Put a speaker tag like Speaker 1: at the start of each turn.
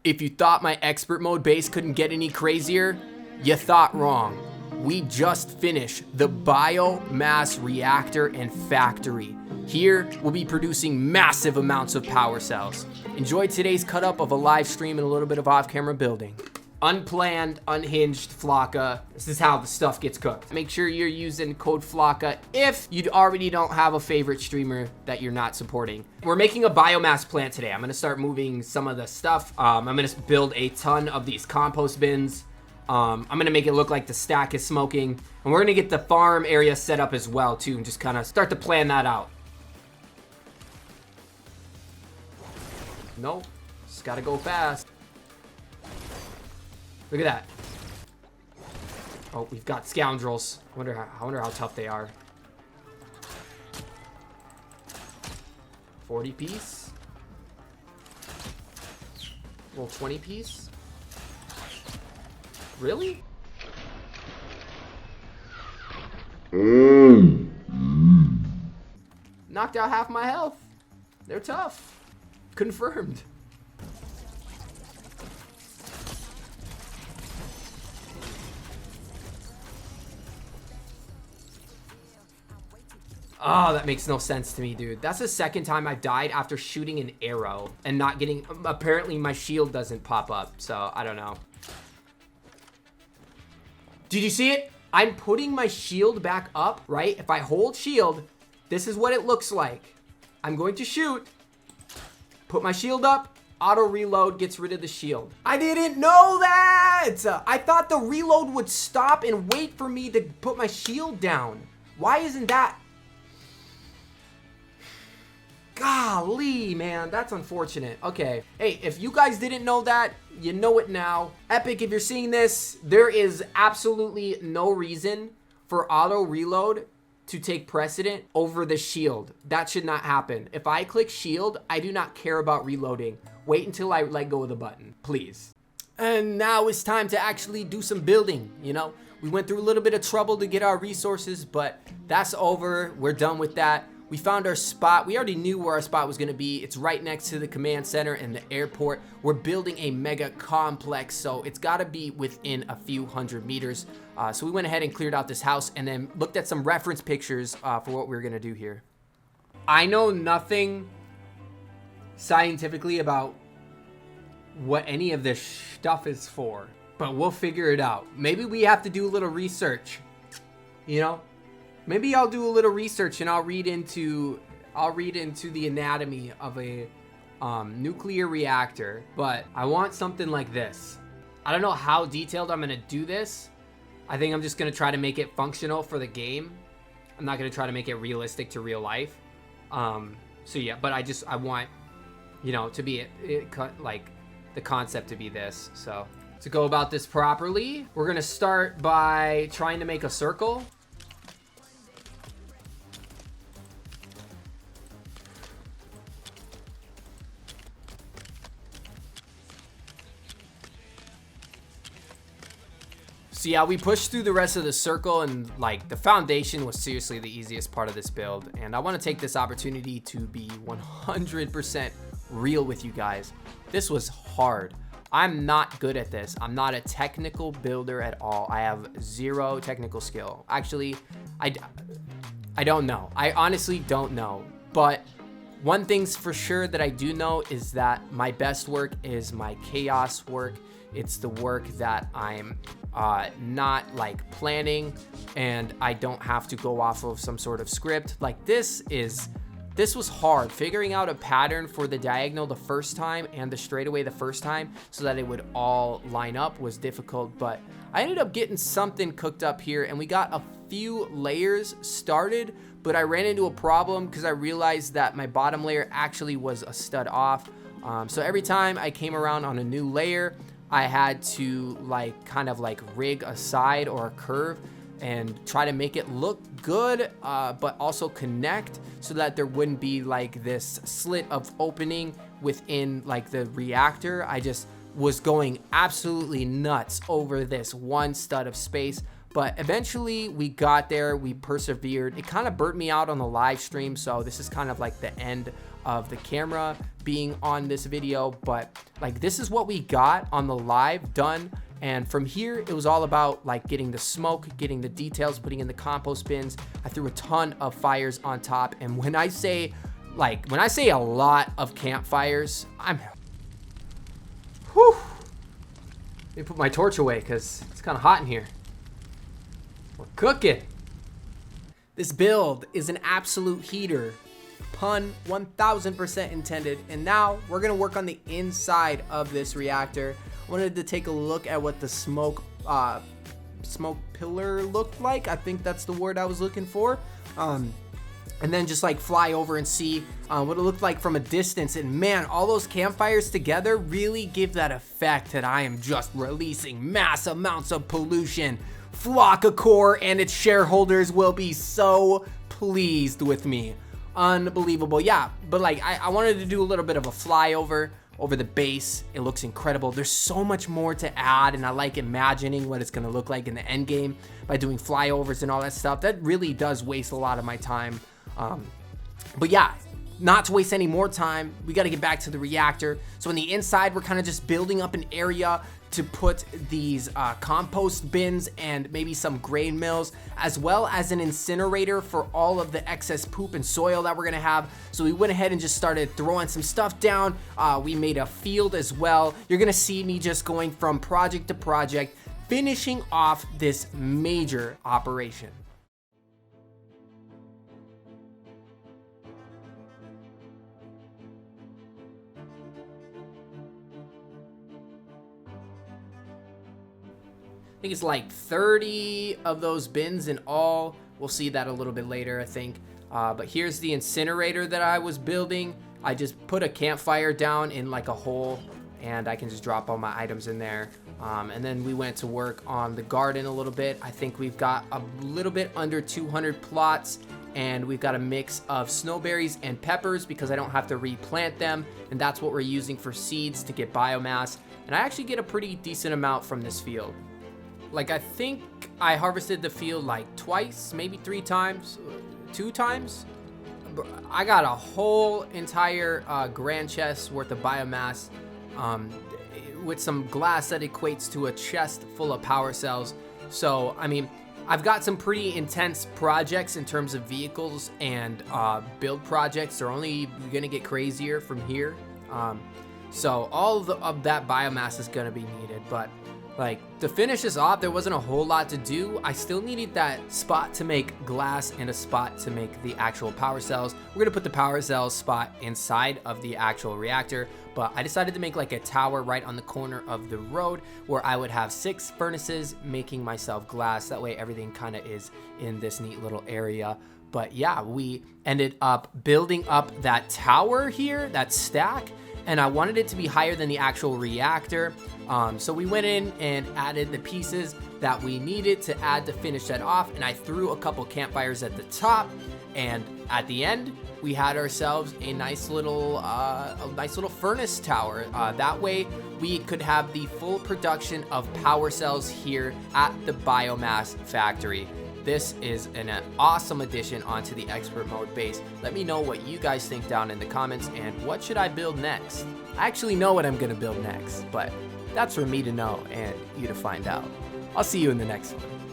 Speaker 1: If you thought my expert mode base couldn't get any crazier, you thought wrong. We just finished the Biomass Reactor and Factory. Here, we'll be producing massive amounts of power cells. Enjoy today's cut up of a live stream and a little bit of off-camera building. Unplanned, unhinged Flocka. This is how the stuff gets cooked. Make sure you're using code Flocka if you already don't have a favorite streamer that you're not supporting. We're making a biomass plant today. I'm gonna start moving some of the stuff. I'm gonna build a ton of these compost bins. I'm gonna make it look like the stack is smoking. And we're gonna get the farm area set up as well too, and just kind of start to plan that out. Nope, just gotta go fast. Look at that. Oh, we've got scoundrels. I wonder how tough they are. 40 piece. Little 20 piece. Really? Knocked out half my health. They're tough. Confirmed. Oh, that makes no sense to me, dude. That's the second time I've died after shooting an arrow and not getting... Apparently, my shield doesn't pop up, so I don't know. Did you see it? I'm putting my shield back up, right? If I hold shield, this is what it looks like. I'm going to shoot. Put my shield up. Auto reload gets rid of the shield. I didn't know that! I thought the reload would stop and wait for me to put my shield down. Why isn't that... Golly, man, that's unfortunate. Okay, hey, if you guys didn't know that, you know it now. Epic, if you're seeing this, there is absolutely no reason for auto reload to take precedent over the shield. That should not happen. If I click shield, I do not care about reloading. Wait until I let go of the button, please. And now it's time to actually do some building, you know? We went through a little bit of trouble to get our resources, but that's over. We're done with that. We found our spot. We already knew where our spot was going to be. It's right next to the command center and the airport. We're building a mega complex, so it's got to be within a few hundred meters. So we went ahead and cleared out this house and then looked at some reference pictures for what we were going to do here. I know nothing scientifically about what any of this stuff is for, but we'll figure it out. Maybe we have to do a little research, you know? Maybe I'll do a little research and I'll read into the anatomy of a nuclear reactor, but I want something like this. I don't know how detailed I'm gonna do this. I think I'm just gonna try to make it functional for the game. I'm not gonna try to make it realistic to real life. So yeah, but I want, you know, to be like the concept to be this. So to go about this properly, we're gonna start by trying to make a circle. So yeah, we pushed through the rest of the circle, and like the foundation was seriously the easiest part of this build. And I want to take this opportunity to be 100% real with you guys. This was hard. I'm not good at this. I'm not a technical builder at all. I have zero technical skill. Actually, I don't know. I honestly don't know. But one thing's for sure that I do know is that my best work is my chaos work. It's the work that I'm not like planning, and I don't have to go off of some sort of script. Like this was hard. Figuring out a pattern for the diagonal the first time and the straightaway the first time so that it would all line up was difficult, but I ended up getting something cooked up here, and we got a few layers started, but I ran into a problem because I realized that my bottom layer actually was a stud off. So every time I came around on a new layer, I had to like kind of like rig a side or a curve and try to make it look good, but also connect so that there wouldn't be like this slit of opening within like the reactor. I just was going absolutely nuts over this one stud of space, but eventually we got there. We persevered. It kind of burnt me out on the live stream, so this is kind of like the end of the camera being on this video, but like this is what we got on the live done. And from here, it was all about like getting the smoke, getting the details, putting in the compost bins. I threw a ton of fires on top. And when I say a lot of campfires, whew. Let me put my torch away because it's kind of hot in here. We're cooking. This build is an absolute heater. Pun 1000% intended. And now we're gonna work on the inside of this reactor. Wanted to take a look at what the smoke pillar looked like. I think that's the word I was looking for. And then just like fly over and see what it looked like from a distance. And man, all those campfires together really give that effect that I am just releasing mass amounts of pollution. Flockacore and its shareholders will be so pleased with me. Unbelievable. Yeah, but like I wanted to do a little bit of a flyover over the base. It looks incredible. There's so much more to add, and I like imagining what it's gonna look like in the end game by doing flyovers and all that stuff. That really does waste a lot of my time. But yeah, not to waste any more time, we gotta get back to the reactor. So on the inside, we're kind of just building up an area to put these compost bins and maybe some grain mills, as well as an incinerator for all of the excess poop and soil that we're gonna have. So we went ahead and just started throwing some stuff down. We made a field as well. You're gonna see me just going from project to project, finishing off this major operation. I think it's like 30 of those bins in all. We'll see that a little bit later, I think. But here's the incinerator that I was building. I just put a campfire down in like a hole, and I can just drop all my items in there. And then we went to work on the garden a little bit. I think we've got a little bit under 200 plots, and we've got a mix of snowberries and peppers because I don't have to replant them. And that's what we're using for seeds to get biomass. And I actually get a pretty decent amount from this field. Like, I think I harvested the field like twice, maybe 3 times, 2 times. I got a whole entire grand chest worth of biomass with some glass that equates to a chest full of power cells. So, I mean, I've got some pretty intense projects in terms of vehicles and build projects. They're only gonna get crazier from here. So all of that biomass is gonna be needed, but like, to finish this off, there wasn't a whole lot to do. I still needed that spot to make glass and a spot to make the actual power cells. We're gonna put the power cells spot inside of the actual reactor, but I decided to make like a tower right on the corner of the road where I would have 6 furnaces making myself glass. That way everything kind of is in this neat little area. But yeah, we ended up building up that tower here, that stack, and I wanted it to be higher than the actual reactor. So we went in and added the pieces that we needed to add to finish that off, and I threw a couple campfires at the top, and at the end we had ourselves a nice little furnace tower. That way we could have the full production of power cells here at the biomass factory. This is an awesome addition onto the expert mode base. Let me know what you guys think down in the comments, and what should I build next? I actually know what I'm gonna build next, but that's for me to know and you to find out. I'll see you in the next one.